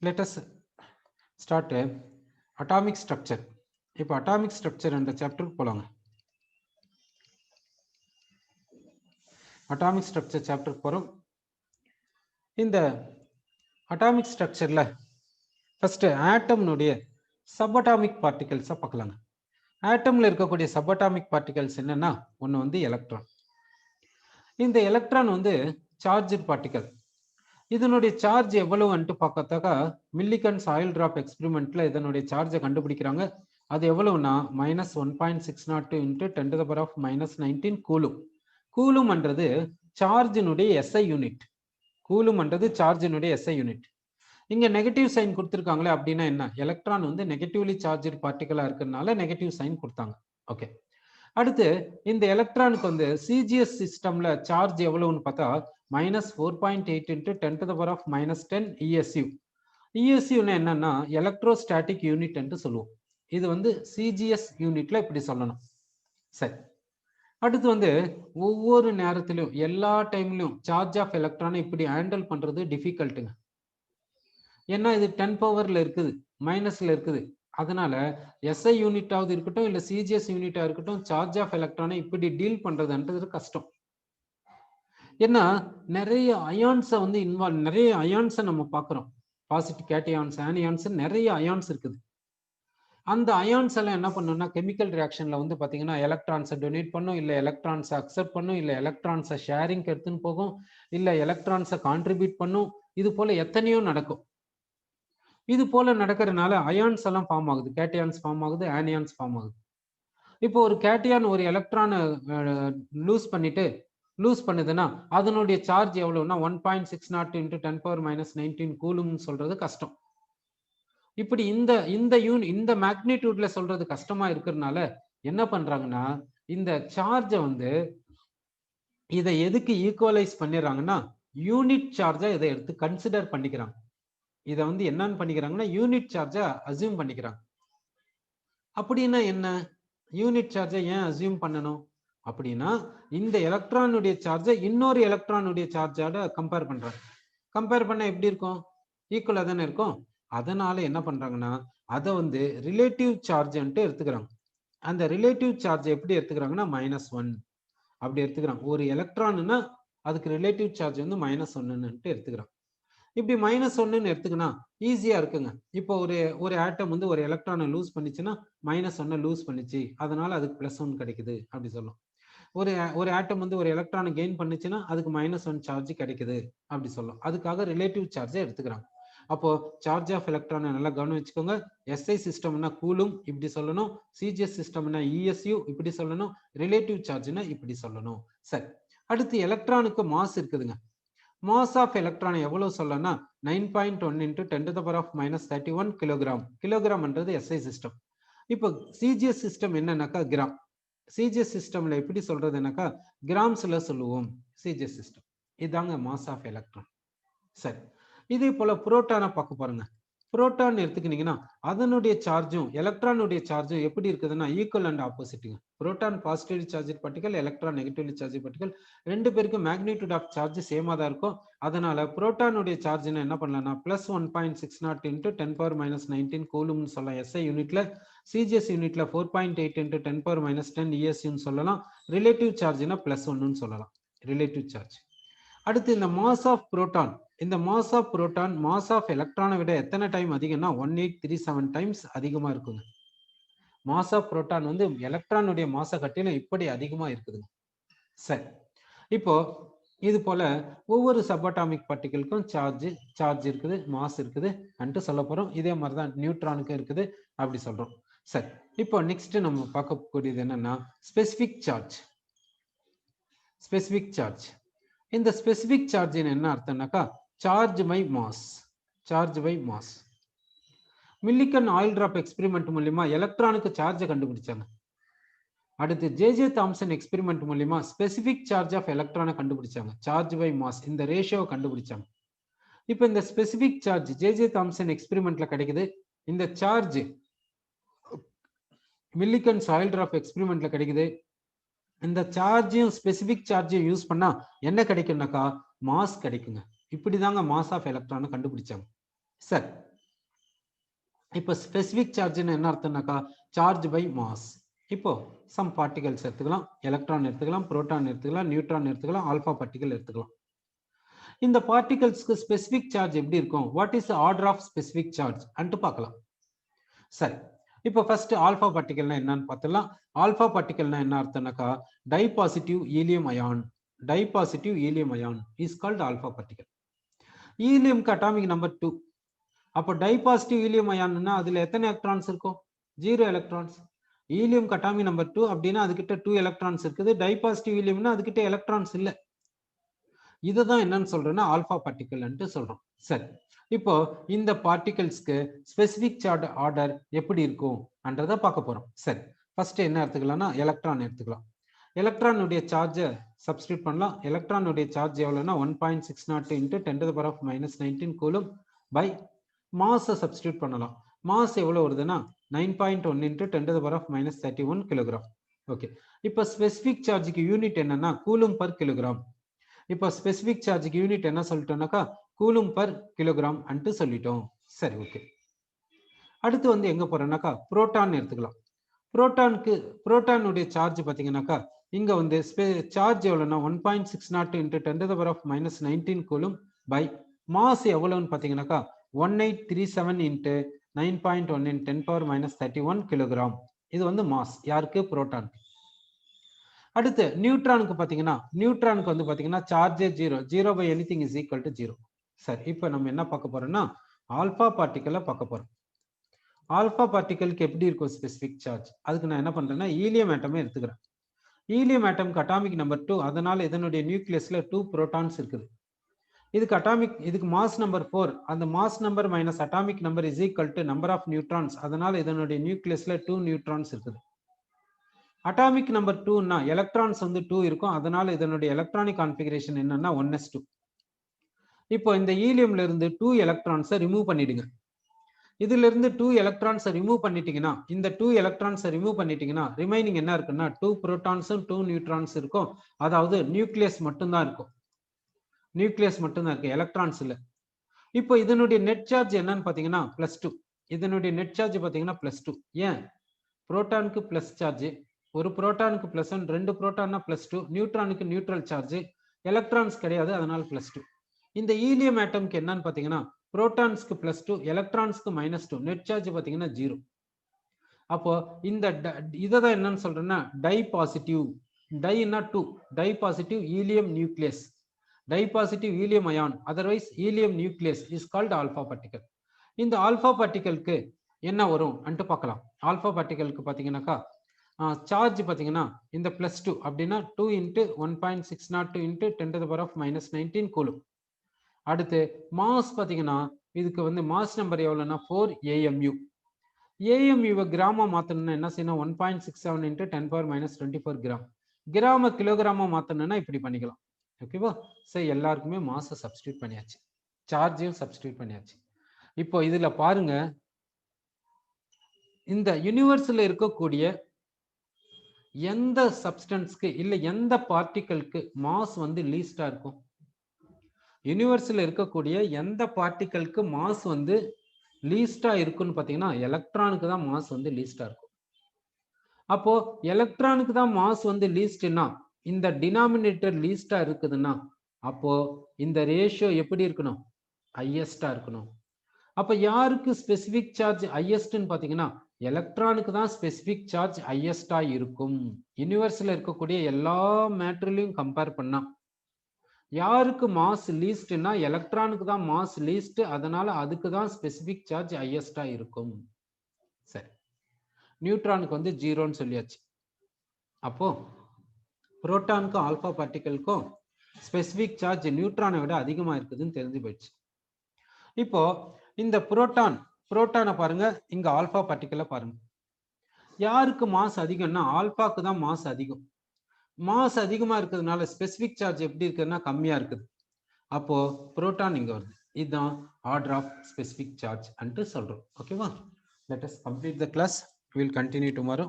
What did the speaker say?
let us start atomic structure. இப்போ atomic structure என்ற சாப்டருக்கு போலாங்க. atomic structure சாப்டருக்கு போறோம். இந்த atomic structureல ஃபர்ஸ்ட் ஆட்டம்னுடைய சப்அட்டாமிக் பார்ட்டிகல்ஸை பார்க்கலாங்க. ஆட்டம்ல இருக்கக்கூடிய சப்அட்டாமிக் பார்ட்டிகல்ஸ் என்னன்னா, ஒன்று வந்து எலக்ட்ரான். இந்த எலக்ட்ரான் வந்து சார்ஜ் பார்ட்டிகல். இதனுடைய சார்ஜ் எவ்வளவுன்ட்டு பார்க்கறதுக்கா மில்லிகன்ஸ் ஆயில் டிராப் எக்ஸ்பெரிமெண்ட்ல இதனுடைய சார்ஜை கண்டுபிடிக்கிறாங்க. அது எவ்வளவுனா -1.602 இன்ட்டு 10⁻⁻19 கூலும். கூலும்ன்றது சார்ஜினுடைய எஸ்ஐ யூனிட். கூலும்ன்றது சார்ஜினுடைய எஸ்ஐ யூனிட். இங்க நெகட்டிவ் சைன் கொடுத்துருக்காங்களே அப்படின்னா என்ன, எலக்ட்ரான் வந்து நெகட்டிவ்லி சார்ஜ் பார்ட்டிகலா இருக்கிறதுனால நெகட்டிவ் சைன் கொடுத்தாங்க. ஓகே, அடுத்து இந்த எலக்ட்ரானுக்கு வந்து சிஜிஎஸ் சிஸ்டம்ல சார்ஜ் எவ்வளவுன்னு பார்த்தா -4.8 இன்ட்டு 10⁻⁻10 ESU. ESUன்னு என்னன்னா எலக்ட்ரோஸ்டாட்டிக் யூனிட் என்று சொல்லுவோம். இது வந்து சிஜிஎஸ் யூனிட்ல இப்படி சொல்லணும். சரி, அடுத்து வந்து ஒவ்வொரு நேரத்திலும் எல்லா டைம்லயும் சார்ஜ் ஆஃப் எலக்ட்ரானை இப்படி ஹேண்டில் பண்றது டிஃபிகல்ட்டுங்க. ஏன்னா இது 10 பவர்ல இருக்குது, மைனஸ்ல இருக்குது. அதனால எஸ்ஐ யூனிட்டாவது இருக்கட்டும் இல்ல சிஜிஎஸ் யூனிட்டா இருக்கட்டும், சார்ஜ் ஆஃப் எலக்ட்ரானை இப்படி டீல் பண்றதுன்றது கஷ்டம். ஏன்னா நிறைய அயான்ஸை வந்து நிறைய அயான்ஸை நம்ம பார்க்குறோம். பாசிட்டிவ் கேட்டையான்ஸ், ஆனியான்ஸ், நிறைய அயான்ஸ் இருக்குது. அந்த அயான்ஸ் எல்லாம் என்ன பண்ணணும்னா கெமிக்கல் ரியாக்ஷன்ல வந்து பாத்தீங்கன்னா எலக்ட்ரான்ஸை டொனேட் பண்ணும், இல்ல எலக்ட்ரான்ஸை அக்செப்ட் பண்ணும், இல்ல எலக்ட்ரான்ஸை ஷேரிங் எடுத்துன்னு போகும், இல்ல எலக்ட்ரான்ஸை கான்ட்ரிபியூட் பண்ணும். இது போல எத்தனையோ நடக்கும். இது போல நடக்கிறதுனால அயான்ஸ் எல்லாம் ஃபார்ம் ஆகுது, கேட்டையான்ஸ் ஃபார்ம் ஆகுது, ஆனியான்ஸ் ஃபார்ம் ஆகுது. இப்போ ஒரு கேட்டையான் ஒரு எலக்ட்ரானை லூஸ் பண்ணுதுன்னா அதனுடைய சார்ஜ் எவ்வளவுன்னா 1.602 இன்ட்டு 10⁻⁻19 கூலும்னு சொல்றது கஷ்டம். இப்படி இந்த மேக்னிடியூட்ல சொல்றது கஷ்டமா இருக்கிறதுனால என்ன பண்றாங்கன்னா இந்த சார்ஜை வந்து இதை எதுக்கு ஈக்குவலைஸ் பண்ணிடுறாங்கன்னா யூனிட் சார்ஜா இதை எடுத்து கன்சிடர் பண்ணிக்கிறாங்க. இதை வந்து என்னன்னு பண்ணிக்கிறாங்கன்னா யூனிட் சார்ஜா அசியூம் பண்ணிக்கிறாங்க. அப்படின்னா என்ன, யூனிட் சார்ஜை ஏன் அசியூம் பண்ணணும் அப்படின்னா இந்த எலக்ட்ரானுடைய சார்ஜை இன்னொரு எலக்ட்ரானுடைய சார்ஜோட கம்பேர் பண்றாங்க. கம்பேர் பண்ண எப்படி இருக்கும், ஈக்குவலா தானே இருக்கும். அதனால என்ன பண்றாங்கன்னா அதை வந்து ரிலேட்டிவ் சார்ஜ்ன்ட்டு எடுத்துக்கிறாங்க. அந்த ரிலேட்டிவ் சார்ஜ் எப்படி எடுத்துக்கிறாங்கன்னா -1 அப்படி எடுத்துக்கிறாங்க. ஒரு எலக்ட்ரான்னா அதுக்கு ரிலேட்டிவ் சார்ஜ் வந்து -1ன்ட்டு எடுத்துக்கிறாங்க. இப்படி -1ன்னு எடுத்துக்கினா ஈஸியா இருக்குங்க. இப்போ ஒரு ஆட்டம் வந்து ஒரு எலக்ட்ரானை லூஸ் பண்ணிச்சுன்னா -1 லூஸ் பண்ணிச்சு, அதனால அதுக்கு +1 கிடைக்குது அப்படி சொல்லும். ஒரு ஆட்டம் வந்து ஒரு எலக்ட்ரானை கெயின் பண்ணுச்சுன்னா அதுக்கு -1 சார்ஜ் கிடைக்குது அப்படி சொல்லும். அதுக்காக ரிலேட்டிவ் சார்ஜை எடுத்துக்கிறாங்க. அப்போ சார்ஜ் ஆஃப் எலக்ட்ரானை நல்லா கவனம் வச்சுக்கோங்க. எஸ்ஐ சிஸ்டம்னா கூலும் இப்படி சொல்லணும், சிஜிஎஸ் சிஸ்டம்னா ESU இப்படி சொல்லணும், ரிலேட்டிவ் சார்ஜ்னா இப்படி சொல்லணும். சரி, அடுத்து எலக்ட்ரானுக்கு மாஸ் இருக்குதுங்க. மாஸ் ஆஃப் எலக்ட்ரான் எவ்வளவு சொல்லணும்னா 9.1 இன்ட்டு 10⁻⁻31 கிலோகிராம். கிலோகிராம்ன்றது எஸ்ஐ சிஸ்டம். இப்போ சிஜிஎஸ் சிஸ்டம் என்னன்னாக்கா கிராம். சிஜிஎஸ் சிஸ்டம்ல எப்படி சொல்றதுனாக்கா கிராம்ஸ்ல சொல்லுவோம் சிஜிஎஸ் சிஸ்டம். இதாங்க மாஸ் ஆஃப் எலக்ட்ரான். சரி, இதே போல புரோட்டானை பார்க்க பாருங்க. புரோட்டான் எடுத்துக்கிட்டீங்கன்னா அதனுடைய சார்ஜும் எலக்ட்ரானுடைய சார்ஜும் எப்படி இருக்குதுன்னா ஈக்குவல் அண்ட் ஆப்போசிட்டுங்க. Proton positively charge particle, electron negatively charge particle. ரெண்டு பேருக்கும் மேக்னிடியூட் ஆஃப் சார்ஜ் சேமா தான் இருக்கும். அதனால புரோட்டானுடைய சார்ஜ்னா என்ன பண்ணலாம்னா +1.602 இன்ட்டு 10⁻⁻19 கூலும்னு சொல்லலாம் எஸ்ஐ யூனிட்ல. சிஜிஎஸ் யூனிட்ல 4.8 இன்ட்டு 10⁻⁻10 ESUன்னு சொல்லலாம். ரிலேட்டிவ் சார்ஜ்னா +1ன்னு சொல்லலாம், ரிலேட்டிவ் சார்ஜ். அடுத்து இந்த மாஸ் ஆஃப் புரோட்டான், இந்த mass of proton mass of எலக்ட்ரானை விட எத்தனை டைம் அதிகம்னா 1837 டைம்ஸ் அதிகமா இருக்குங்க. மாஸ் ஆஃப் புரோட்டான் வந்து எலக்ட்ரானுடைய மாச கட்டிலும் இப்படி அதிகமா இருக்குதுங்க. சரி, இப்போ இது போல ஒவ்வொரு சப்அட்டாமிக் பார்ட்டிகளுக்கும் சார்ஜ் இருக்குது, மாஸ் இருக்குது அன்ட்டு சொல்ல போறோம். இதே மாதிரிதான் நியூட்ரானுக்கும் இருக்குது அப்படி சொல்றோம். சரி, இப்போ நெக்ஸ்ட் நம்ம பார்க்கக்கூடியது என்னன்னா ஸ்பெசிபிக் சார்ஜ். ஸ்பெசிபிக் சார்ஜ், இந்த ஸ்பெசிபிக் சார்ஜ் என்ன அர்த்தம்னாக்கா charge by mass. Charge by mass. Millikan oil drop experiment மூலமா எலக்ட்ரானுக்கு சார்ஜை கண்டுபிடிச்சாங்க. அடுத்து ஜே தாம்சன் எக்ஸ்பெரிமெண்ட் மூலமா ஸ்பெசிபிக் சார்ஜ் ஆஃப் எலக்ட்ரானை கண்டுபிடிச்சாங்க. சார்ஜ் பை மாஸ் இந்த ரேஷியோவை கண்டுபிடிச்சாங்க. இப்போ இந்த ஸ்பெசிபிக் சார்ஜ் ஜே தாம்சன் எக்ஸ்பெரிமெண்ட்ல கிடைக்குது. இந்த சார்ஜ் மில்லிகன் ஆயில் டிராப் எக்ஸ்பெரிமெண்ட்ல கிடைக்குது. இந்த சார்ஜையும் ஸ்பெசிபிக் சார்ஜையும் யூஸ் பண்ணா என்ன கிடைக்கும்னாக்கா மாஸ் கிடைக்குங்க. இப்படிதாங்க மாஸ் ஆஃப் எலக்ட்ரானை கண்டுபிடிச்சாங்க. சரி, இப்போ ஸ்பெசிபிக் சார்ஜ்னு என்ன அர்த்தம்னாக்கா சார்ஜ் பை மாஸ். இப்போ சம் பார்ட்டிகல்ஸ் எடுத்துக்கலாம், எலக்ட்ரான் எடுத்துக்கலாம், புரோட்டான் எடுத்துக்கலாம், நியூட்ரான் எடுத்துக்கலாம், ஆல்பா பார்ட்டிகல் எடுத்துக்கலாம். இந்த பார்ட்டிகல்ஸ்க்கு ஸ்பெசிபிக் சார்ஜ் எப்படி இருக்கும், what is order of specific charge அன்ட்டு பார்க்கலாம். சரி, இப்போ ஃபர்ஸ்ட் ஆல்பா பார்ட்டிகல்னா என்னன்னு பார்த்தலாம். ஆல்பா பார்ட்டிகல்னா என்ன அர்த்தம்னாக்கா dipositive helium ion. Dipositive helium ion is called alpha particle. ஹீலியம்க்கு அட்டாமிக் நம்பர் 2. அப்போ டைபாசிட்டிவ் ஹீலியம் அயான்னா அதுல எத்தனை எலக்ட்ரான்ஸ் இருக்கும், 0 எலக்ட்ரான்ஸ். ஹீலியம் அட்டாமிக் நம்பர் 2 அப்படின்னா அதுகிட்ட 2 எலக்ட்ரான்ஸ் இருக்குது. டைபாசிட்டிவ் ஹீலியம்னா அதுகிட்ட எலக்ட்ரான்ஸ் இல்லை. இதுதான் என்னன்னு சொல்றேன்னா ஆல்பா பார்ட்டிகல்ன்ட்டு சொல்றோம். சரி, இப்போ இந்த பார்ட்டிகல்ஸ்க்கு ஸ்பெசிபிக் சார்ஜ் ஆர்டர் எப்படி இருக்கும் என்றதை பார்க்க போறோம். சரி, ஃபர்ஸ்ட் என்ன எடுத்துக்கலாம்னா எலக்ட்ரான் எடுத்துக்கலாம். எலக்ட்ரானுடைய சார்ஜை சப்ஸ்டியூட் பண்ணலாம். எலக்ட்ரானுடைய சார்ஜ் எவ்வளோன்னா 1.60 இன்ட்டு 10⁻⁻19 கூலும் பை மாஸை சப்ஸ்டியூட் பண்ணலாம். மாஸ் எவ்வளோ வருதுன்னா 9.1 இன்ட்டு 10⁻31 கிலோகிராம். ஓகே, இப்போ ஸ்பெசிபிக் சார்ஜுக்கு யூனிட் என்னன்னா கூலும் பர் கிலோகிராம். இப்போ ஸ்பெசிபிக் சார்ஜுக்கு யூனிட் என்ன சொல்லிட்டோம்னாக்கா கூலும் பர் கிலோகிராம் அன்ட்டு சொல்லிட்டோம். சரி, ஓகே. அடுத்து வந்து எங்க போறோம்னாக்கா புரோட்டான் எடுத்துக்கலாம். புரோட்டானுடைய சார்ஜ் பார்த்தீங்கன்னாக்கா இங்க வந்து சார்ஜ் எவ்வளோன்னா 1.60 இன்ட்டு 10⁻⁻19 கூலும் பை மாஸ் எவ்வளோன்னு பார்த்தீங்கன்னாக்கா 1837 இன்ட்டு 9.1 இன் 10⁻⁻31 கிலோகிராம். இது வந்து மாஸ் யாருக்கு, புரோட்டான். அடுத்து நியூட்ரானுக்கு பார்த்தீங்கன்னா நியூட்ரானுக்கு வந்து பார்த்தீங்கன்னா சார்ஜே 0 by anything is equal to 0. சரி, இப்போ நம்ம என்ன பார்க்க போறோம்னா ஆல்பா பார்ட்டிகலை பார்க்க போறோம். ஆல்பா பார்ட்டிகலுக்கு எப்படி இருக்கும் ஸ்பெசிபிக் சார்ஜ், அதுக்கு நான் என்ன பண்றேன்னா ஹீலியம் ஆட்டமே எடுத்துக்கிறேன். ஹீலியம் ஆட்டம்க்கு அட்டாமிக் நம்பர் 2, அதனால இதனுடைய நியூக்ளியஸ்ல 2 புரோட்டான்ஸ் இருக்குது. இதுக்கு மாஸ் நம்பர் 4, அந்த mass number minus atomic number is equal to number of neutrons, அதனால இதனுடைய நியூக்ளியஸ்ல 2 நியூட்ரான்ஸ் இருக்குது. அட்டாமிக் நம்பர் 2னா எலக்ட்ரான்ஸ் வந்து 2 இருக்கும், அதனால இதனுடைய எலக்ட்ரானிக் கான்ஃபிகரேஷன் என்னன்னா 1s2. இப்போ இந்த ஹீலியம்ல இருந்து 2 எலக்ட்ரான்ஸை ரிமூவ் பண்ணிடுங்க. இதுல இருந்து 2 எலக்ட்ரான்ஸை ரிமூவ் பண்ணிட்டீங்கன்னா இந்த 2 எலக்ட்ரான்ஸை ரிமூவ் பண்ணிட்டீங்கன்னா ரிமைனிங் என்ன இருக்குன்னா 2 புரோட்டான்ஸும் 2 நியூட்ரான்ஸ் இருக்கும். அதாவது நியூக்ளியஸ் மட்டும்தான் இருக்கும். நியூக்ளியஸ் மட்டும்தான் இருக்கு, எலக்ட்ரான்ஸ் இல்லை. இப்போ இதனுடைய நெட் சார்ஜ் என்னன்னு பாத்தீங்கன்னா +2. இதனுடைய நெட் சார்ஜ் பாத்தீங்கன்னா +2. ஏன், புரோட்டானுக்கு பிளஸ் சார்ஜ், ஒரு புரோட்டானுக்கு +1, 2 புரோட்டான்னா +2, நியூட்ரானுக்கு நியூட்ரல் சார்ஜ், எலக்ட்ரான்ஸ் கிடையாது, அதனால +2. இந்த ஹீலியம் ஆட்டம்க்கு என்னன்னு பாத்தீங்கன்னா புரோட்டான்ஸ்க்கு +2, எலக்ட்ரான்ஸ்க்கு -2, நெட் சார்ஜ் பாத்தீங்கன்னா 0. அப்போ இந்த இதான் என்னன்னு சொல்றேன்னா டைபாசிட்டிவ், டைனா 2, dipositive helium nucleus, dipositive helium ion, otherwise helium nucleus is called alpha particle. இந்த ஆல்பா பார்ட்டிகலுக்கு என்ன வரும் அன்ட்டு பார்க்கலாம். ஆல்பா பார்ட்டிகலுக்கு பாத்தீங்கன்னாக்கா சார்ஜ் பார்த்தீங்கன்னா இந்த +2 அப்படின்னா 2 இன்ட்டு 1.602 இன்ட்டு 10⁻⁻19 கூலும். அடுத்து மாஸ் பார்த்தீங்கன்னா இதுக்கு வந்து மாஸ் நம்பர் எவ்வளோன்னா 4 AMU. AMUவை கிராமா மாற்றணும்னா என்ன செய்யணும், 1.67 இன்ட்டு 10⁻⁻24 கிராம். கிராம கிலோகிராமா மாற்றணும்னா இப்படி பண்ணிக்கலாம். ஓகேவா? சரி, எல்லாருக்குமே மாஸை சப்ஸ்டியூட் பண்ணியாச்சு, சார்ஜையும் சப்ஸ்டியூட் பண்ணியாச்சு. இப்போ இதுல பாருங்க, இந்த யூனிவர்ஸ்ல இருக்கக்கூடிய எந்த சப்ஸ்டன்ஸ்க்கு இல்ல எந்த பார்ட்டிகலுக்கு மாஸ் வந்து லீஸ்டா இருக்கும், யூனிவர்ஸ்ல இருக்கக்கூடிய எந்த பார்ட்டிகலுக்கு மாஸ் வந்து லீஸ்டா இருக்குன்னு பாத்தீங்கன்னா எலக்ட்ரானுக்கு தான் மாஸ் வந்து லீஸ்டா இருக்கும். அப்போ எலக்ட்ரானுக்கு தான் மாஸ் வந்து லீஸ்ட்னா இந்த டினாமினேட்டர் லீஸ்டா இருக்குதுன்னா அப்போ இந்த ரேஷியோ எப்படி இருக்கணும், ஹையஸ்டா இருக்கணும். அப்ப யாருக்கு ஸ்பெசிபிக் சார்ஜ் ஹையஸ்ட்னு பாத்தீங்கன்னா எலக்ட்ரானுக்கு தான் ஸ்பெசிபிக் சார்ஜ் ஹையஸ்டா இருக்கும். யூனிவர்ஸ்ல இருக்கக்கூடிய எல்லா மேட்டர்லயும் கம்பேர் பண்ணா யாருக்கு மாஸ் லீஸ்ட்னா எலக்ட்ரானுக்கு தான் மாஸ் லீஸ்ட், அதனால அதுக்கு தான் ஸ்பெசிபிக் சார்ஜ் ஹையஸ்டா இருக்கும். சரி, நியூட்ரானுக்கு வந்து 0ன்னு சொல்லியாச்சு. அப்போ புரோட்டானுக்கும் ஆல்பா பார்ட்டிகலுக்கும் ஸ்பெசிபிக் சார்ஜ் நியூட்ரானை விட அதிகமா இருக்குதுன்னு தெரிஞ்சு போயிடுச்சு. இப்போ இந்த புரோட்டானை பாருங்க, இங்க ஆல்பா பார்ட்டிகலை பாருங்க. யாருக்கு மாஸ் அதிகம்னா ஆல்பாக்கு தான் மாஸ் அதிகம். மாஸ் அதிகமா இருக்கிறதுனால ஸ்பெசிபிக் சார்ஜ் எப்படி இருக்குன்னா கம்மியா இருக்குது. அப்போ புரோட்டான் இங்க வருது. இதுதான் ஆர்டர் ஆஃப் ஸ்பெசிபிக் சார்ஜ் அன்ட்டு சொல்றோம். ஓகேவா? Let us complete the class. Will continue tomorrow.